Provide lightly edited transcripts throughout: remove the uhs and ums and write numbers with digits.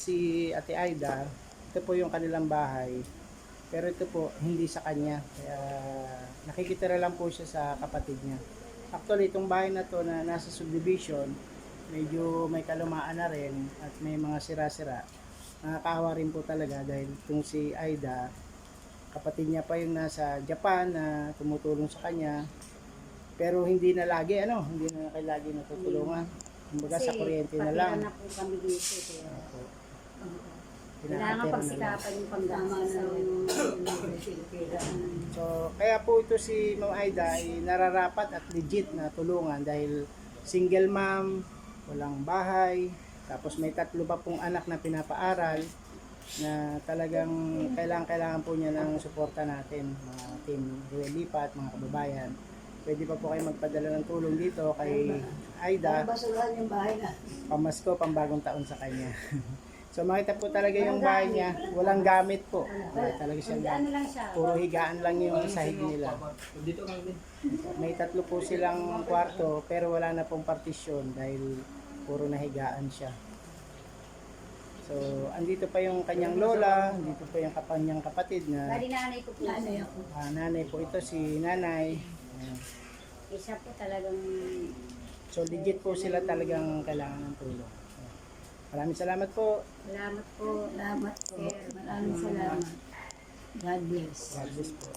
Si Ate Aida, ito po yung kanilang bahay. Pero ito po, hindi sa kanya. Kaya nakikitira lang po siya sa kapatid niya. Actually, itong bahay na to na nasa subdivision, medyo may kalumaan na rin at may mga sira-sira. Nakakaawa rin po talaga dahil itong si Aida, kapatid niya pa yung nasa Japan na tumutulong sa kanya. Pero hindi na lagi, hindi na kayo lagi natutulungan. Kumbaga sa kuryente na lang. Kasi na po kami dito. Kaya, kailangan Pinakatira na lang. pagsikapan yung panggama ng So, kaya po ito si Ma'am Aida ay nararapat at legit na tulungan dahil single mom, walang bahay, tapos may 3 pa pong anak na pinapaaral na talagang kailangan po niya ng suporta natin, mga team Ruelipa at mga kababayan. Pwede pa po kayo magpadala ng tulong dito kay Aida, basurahan yung bahay na. pamasko, pambagong taon sa kanya. So makita po talaga yung bahay niya, walang gamit po. Wala talaga siyang Ano lang siya? puro higaan lang yung sahig nila. May 3 po silang kwarto pero wala na pong partisyon dahil puro nahigaan siya. So andito pa yung kanyang lola, andito pa yung kanyang kapatid na Bali nanay ko po. Nanay ako. nanay po ito, si nanay. Isa po talagang So legit po sila talagang kailangan ng tulong. Maraming salamat po. salamat po. Salamat po. Maraming salamat. God bless. God bless po.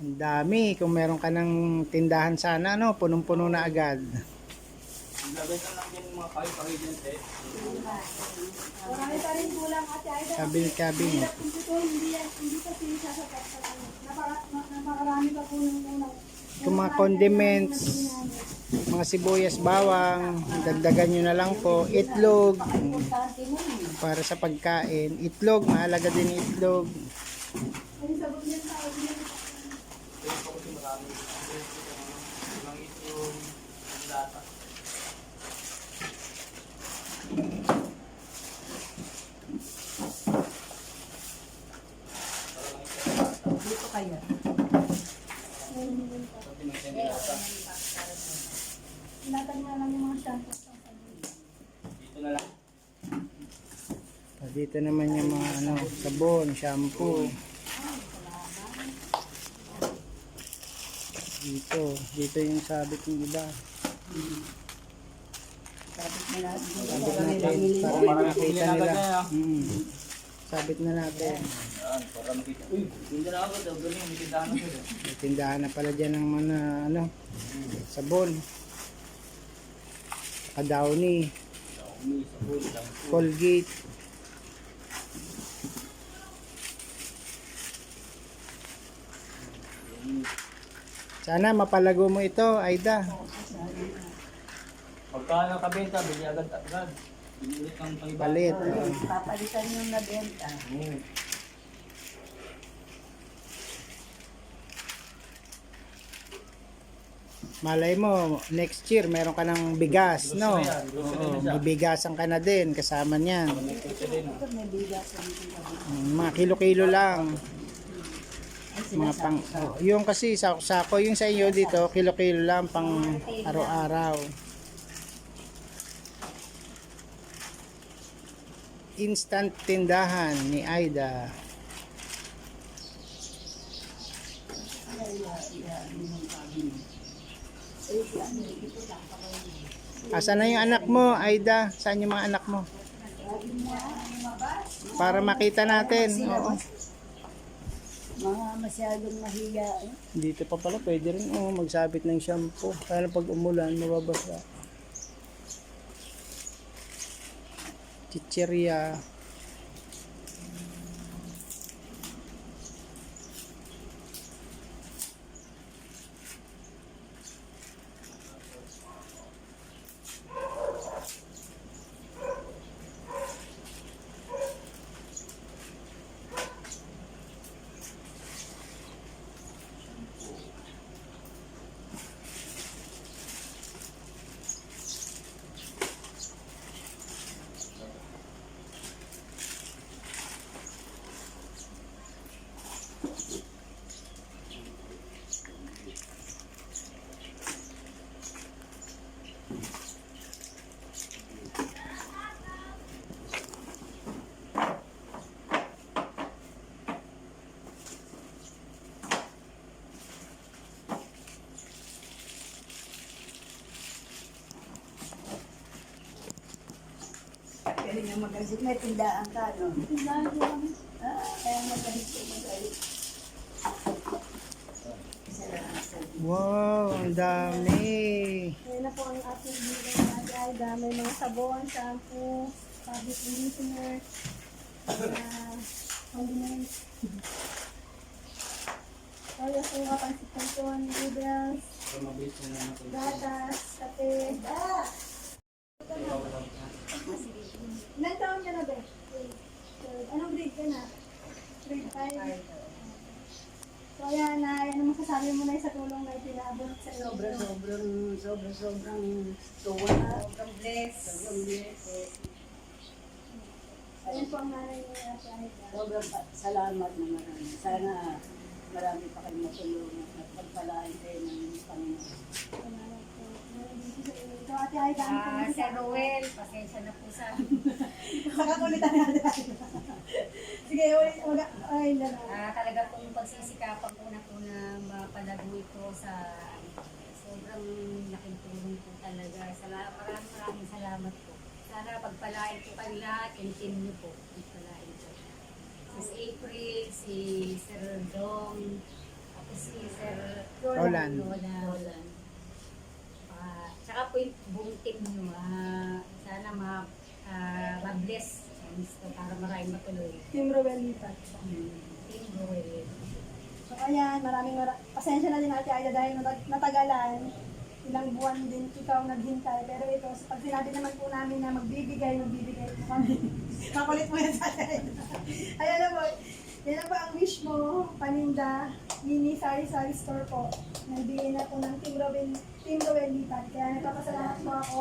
Ang dami. Kung meron ka ng tindahan sana, punong-puno na agad. Marami pa rin kulang Ate Aida. Cabinet. Hindi pa sinasasapat. Napakarami pa po ng kulang. Kung mga condiments, mga sibuyas, bawang, dagdagan nyo na lang po. Itlog, Importante mo eh. para sa pagkain. Itlog, mahalaga din yung itlog. Ang sagot niya sa akin. Dito kaya. Tinatag na lang yung mga shampoo. Dito naman yung mga sabon, shampoo. Dito yung sabit ng iba. Sabit na lahat. Sabit natin para makita nila. Sabit na natin. May tindahan na pala dyan ng mga sabon. Saka Downy. Colgate. Sana mapalago mo ito, Aida. Pagka nakabenta, bili agad-agad. Bili ulit ng pang iba. Palit. Papalitan yung nabenta. Malay mo, next year meron ka ng bigas, no? Oo, bibigasan ka na din kasama niyan. Ito may bigas. Mga kilo-kilo lang. Mga pang yung kasi sako yung sa iyo dito, kilo-kilo lang pang araw-araw. Instant tindahan ni Aida. Asan na yung anak mo, Aida? Saan yung mga anak mo? Para makita natin. Oo. Mga masyadong mahiya. Dito pa pala pwede rin magsabit ng shampoo. Kaya lang pag umulan, mababasa. Chicheria. magaling na magaling. May tindaan ka, no? Tindahan po kami. Kaya magaling ko magaling. Salamat sa Diyos. Wow, ang dami. Ayan na po ang ating binigay na Ate Aida. May mga sabon, shampoo, fabric conditioner, condiments. Kaya po yung pansit canton, noodles, Para mabilis na naman ito. gatas, kape. Ilan taon ka na, Be? Third. Anong grade ka na? Grade 5. So ayan, ano masasabi mo na sa tulong na ipinaabot sa iyo? Sobrang tuwa. Sobrang bless. Sobrang bless. Ayun po ang nanay ni Ate Aida. Sobrang salamat na marami. Sana marami pa kayong matulungan at pagpalain kayo ng Panginoon. Salamat po. Nandito sa iyo. So Ate Aida, ano po Sir masasabi? Ruel, pasensya na po sa Makakulitan na Ate Aida. Sige, ay na lang. talaga pong pagsisikapan ko na po na mapalago ito sa sobrang laking tulong po talaga. Maraming salamat po. Sana pagpalain po kayo lahat, team niyo po. Pagpalain po. Si April, si Sir Dong, tapos si Sir Roland. Roland. Tsaka po yung buong team nyo. Sana ma-bless para maraming matuloy. Team Rowel Lipat. Team Roel. So ayan, pasensya na din Ate Aida dahil natagalan. Ilang buwan din ikaw naghintay. Pero ito, pag sinabi naman po namin na magbibigay po kami. Kakulit mo yan sa Ate Aida. Ayan na po. Yan na po ang wish mo, paninda, mini sari-sari store po. Nagbigay na po ng Team Rowel Lipat. Kaya nagpapasalamat po ako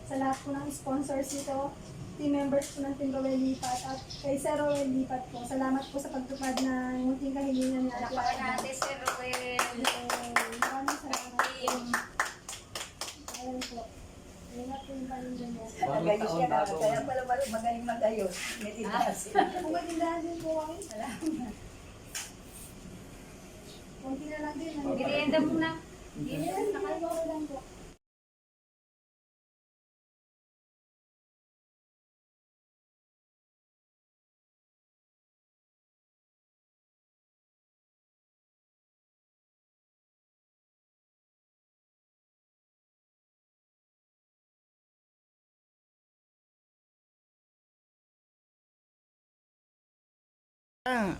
sa lahat po ng sponsors nito, team members po ng Team Rowel Lipat at kay Sir Rowel Lipat po. Salamat po sa pagtupad ng munting kahilingan ni Ate Palakpakan Aida. natin, Sir Roel. Maraming salamat po. Ayan po. Ingat po yung paninda niya. Nagayos ka na. Kaya pala magaling magayos. May tindahan sila. Kung matindahan din po kami, salamat. Kunti na lang din. Merienda muna. Ayan, nakaibaw lang po.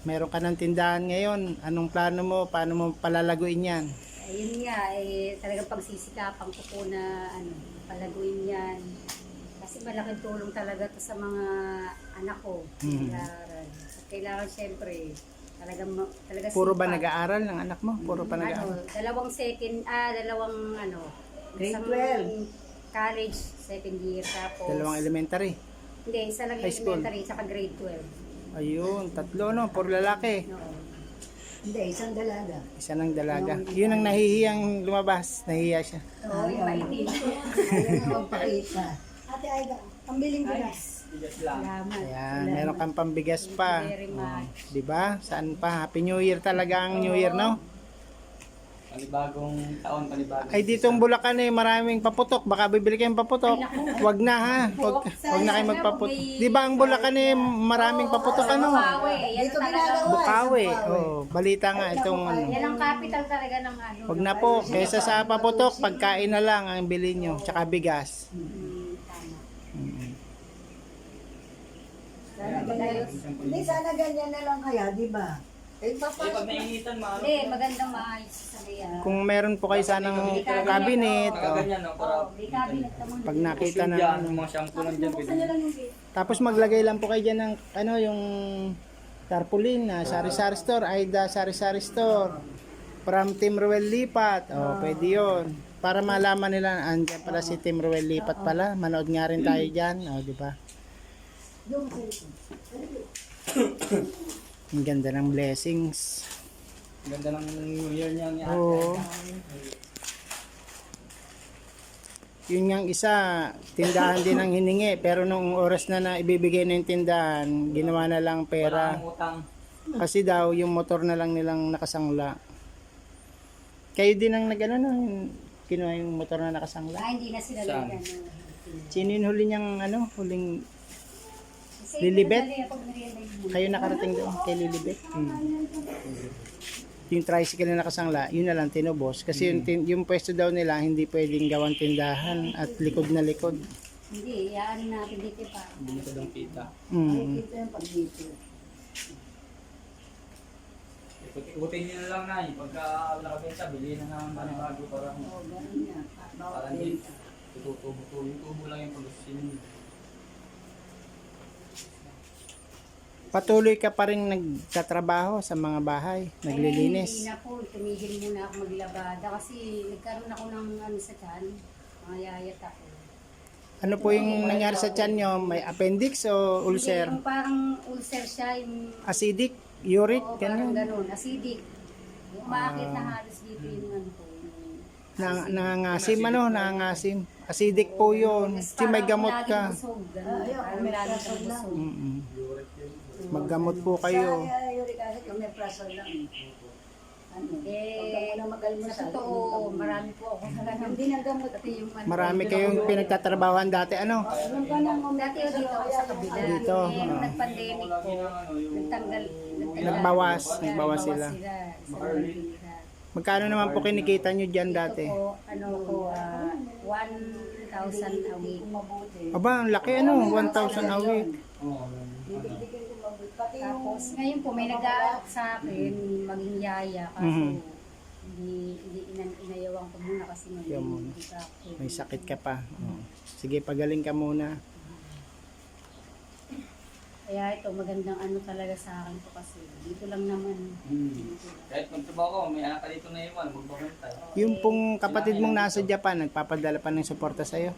Meron ka ng tindahan ngayon. Anong plano mo? Paano mo palalaguin yan? Ayun nga, talagang pagsisikapan ko po na palaguin yan. Kasi malaking tulong talaga to sa mga anak ko. Nag-aaral. At kailangan syempre, talaga Puro ba sipag. nag-aaral ng anak mo? Puro pa nag-aaral? Dalawang Grade isang 12. college, second year, tapos Dalawang elementary. hindi, isa lang High school. elementary, saka grade 12. Ayun, tatlo no, puro lalaki. No. Hindi, isang dalaga. Isa ng dalaga. Yun ang nahihiyang lumabas. Nahihiya siya. Oo, yung maitin. Ayaw na magpakita. Ate Aida, pambiling bigas. Bigas lang. Salamat. Ayan, meron kang pambigas pa. Very much. 'Di ba? Saan pa? Happy New Year talaga ang New Year, no? Panibagong taon, panibagong Ay ditong Bulacan maraming paputok. Baka bibili kayong paputok. Wag na ha. Wag na kayo magpaputok. 'Di ba ang Bulacan maraming paputok ano? Bukawi, yan Dito talaga. ginagawa. Bukawi. Oh, balita nga itong Yan ang capital talaga ng Wag na po, kaysa sa paputok, pagkain na lang ang bilhin nyo, tsaka bigas. Tama. Sana ganyan. Hindi, sana ganyan na lang kaya, di ba? Eh, pag papasok. nainitan, maano. Hindi, magandang maayos sa kaya. Kung meron po kayo sanang cabinet, Mga ganyan, no? Para Di cabinet naman. pag nakita na, dyan, yung mga shampoo lang dyan. Buksan niyo lang yung gate. tapos maglagay lang po kayo dyan ng, yung tarpaulin na sari-sari store, Aida sari-sari store, from Team Rowel Lipat, pwede yun. Para malaman nila, andyan pala si Team Rowel Lipat pala, manood nga rin tayo dyan, di ba? Ang ganda ng blessings. Ganda ng New Year niya ni Ate. Oo. Yun yung isa, tindahan din ang hiningi. Pero nung oras na ibibigay na yung tindahan, ginawa na lang Wala pera. kang utang. Kasi daw, yung motor na lang nilang nakasangla. Kayo din ang kinuha yung motor na nakasangla. Hindi na sila Saan? nag Sino yung huli niyang, huling Lilibet? Pag na-realize mo. Kayo nakarating doon kay Lilibet? Yung tricycle na nakasangla, yun na lang tinubos. Kasi yung pwesto daw nila, hindi pwedeng gawang tindahan at likod na likod. Hindi, iaan natin dito pa. Hindi ka daw kita. Nakikita yung pag dito. Ikutin nyo na lang na yun. Pagka nakabenta, bilhin na ng panibago para Oo, ganun nga. Bawat parang di benta. tutubo. Yung tubo lang yung pag-usin. Patuloy ka pa rin nagtatrabaho sa mga bahay, Hindi naglilinis. na po, tumigil muna ako maglabada kasi nagkaroon ako ng ano sa tiyan, mga yayat ako. Ano po yung nangyari sa tiyan nyo? May appendix o ulcer? Hindi, yung parang ulcer siya, yung Acidic? Uric? oo, parang Ganun? ganun, acidic. Yung umakit na halos dito yung ano ko. Nangangasim ano? Nangangasim. Acidic po yun. Kasi may gamot ka. Parang lagi kang busog. Mm-mm. Maggamot po kayo. Sa uric acid, yung Omeprazole lang. Ano? Huwag ka Eh, muna sa mag-almusal. totoo, marami po ako talagang Hindi na gamot. pati yung ano. Marami kayong pinagtatrabahuan dati. Ano? Alam ka ng Dati yung dito ako sa kabila. Dito, Eh, nung oo. nag-pandemic po, nagtanggal. Nagbawas sila. Sa Manila. Magkano naman po kinikita nyo dyan dati? Ito po, ano ko, 1,000 a week. Aba, ang laki ano? 1,000 a week. Oo. Bibigyan ko mabot. Pati yung Tapos ngayon po may nag-aalok sa akin maging yaya kaso Mhm. hindi inayawan ko muna kasi Ayaw muna. hindi pa ako. May sakit ka pa. Oo. Sige, pagaling ka muna. Kaya ito magandang ano talaga sa akin to kasi dito lang naman. Kahit magtrabaho ko, may anak ka dito na iwan, magbabantay. Yung pong kapatid mong nasa Japan, nagpapadala pa ng suporta sa'yo?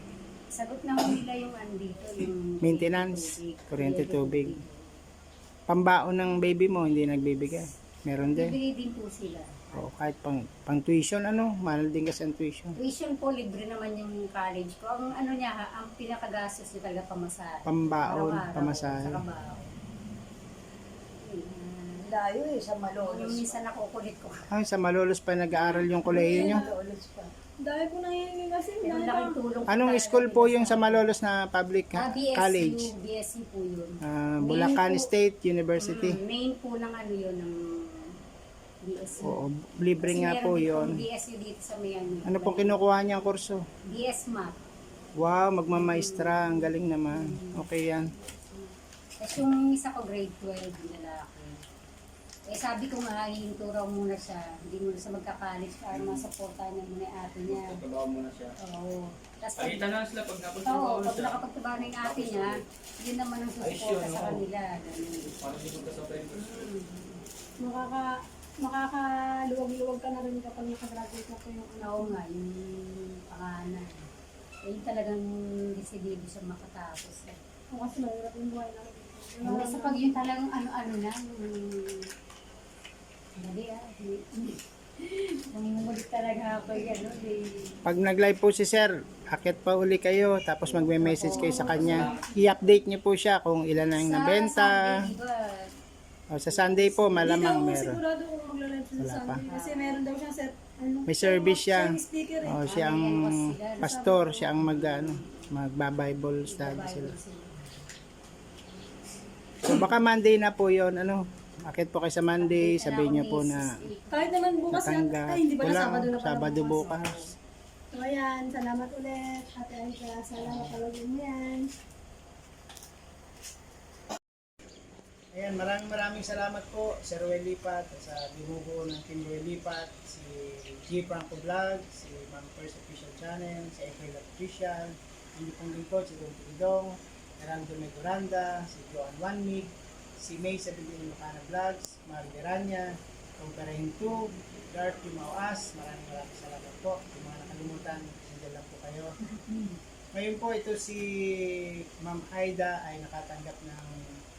Sagot naman nila yung andito yung Maintenance, tubig, kuryente, tubig. Pambaon ng baby mo, hindi nagbibigay. Meron din. Bibigay din po sila. O, kahit pang tuition, ano, mahal din kasi ang tuition. Tuition po libre naman yung college ko. Ang ano niya, ang pinakagastos niya talaga pamasahe. Pambaon, Araw-araw, pamasahe. Sa kabaho. layo eh, sa Yung Malolos. minsan nakukulit ko. Ay, sa Malolos pa nag-aaral yung kolehiyo nyo. Malolos pa. Dahil po nangyayari kasi. Pero laking tulong po Anong talaga school po nila yung sa Malolos na public BSU, college? BSU po yun. Bulacan Main po- State University. Main po ng ano yun, ng BSU. Oo, libre Kasi nga meron po din yun. pong BSU dito sa Miami. Ano pong kinukuha niyang kurso? BS Math. Wow, magmamaestra. Ang galing naman. Okay yan. Tapos yung isa ko grade 12, yung lalaki. Eh sabi ko nga, hihinto raw muna siya. Hindi muna siya magka-college para masuportahan niya muna yung ate niya. Trabaho muna siya. Oo. Tapos pag, Pakita na sila pag oo, napuntrabaho na pag siya. nakapagtrabaho na yung ate niya, yun naman ang susuporta sa kanila. Ganun. Para hindi ka sa papers. Makakaluwag-luwag ka na rin kapag nakagraduate na po yung ano. Oo nga, yung pangalan. Eh, yung talagang desidido siya makatapos. Eh. Kung kasi mahirap yung buhay namin. Hanggang sa pag yun talagang ano-ano na, hindi namumulit talaga ako yan, no? Pag nag-live po si Sir, akit pa uli kayo, tapos magme-message kayo sa kanya. I-update niyo po siya kung ilan na yung nabenta. Sa Sunday, diba? O, sa Sunday po, malamang Hindi daw meron. sigurado kung magla-live siya Wala sa pa. Sunday. Kasi meron daw siyang set. Ano, May service siya. Siya yung speaker eh. O, siya ang pastor, siya ang magba-Bible study sila. So, baka Monday na po yon, ano, akit po kayo sa Monday, sabihin niyo po na Kahit naman bukas na. natanggap. Ay, hindi ba na Wala, Sabado na pala Sabado bukas. So ayan, salamat ulit. Ate Aisha, salamat talagin mo yan. Ayan, maraming salamat po, Sir Ruel Lipat, sa binubuo ng Team Ruel Lipat, si G. Franco Vlog, si Ma'am First Official Channel, si April Official, hindi pong lingkod, si Don Pidong, Arando Meguranda, si Joan Wanmig, si May Sabidin Lucana Vlogs, Mar Verania, Pagperahin 2, Darty Mauas, maraming salamat po. Kung mga nakalimutan, nandiyan lang po kayo. Ngayon po, ito si Ma'am Aida ay nakatanggap ng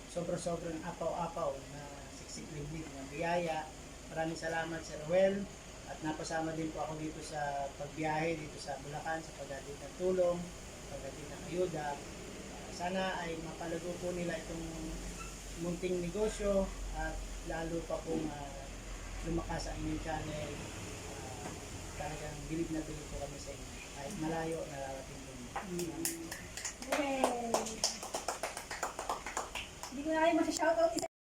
sobrang apaw-apaw na siksik-liglig na biyaya. Maraming salamat Sir Ruel at napasama din po ako dito sa pagbiyahe dito sa Bulacan sa pagdating ng tulong, pagdating ng ayuda. Sana ay mapalago po nila itong munting negosyo at lalo pa pong lumakas ang inyong channel. Talagang bilib na bilib po kami sa inyo. Kahit malayo, nararating po. Yay! tayo mag-shoutout isa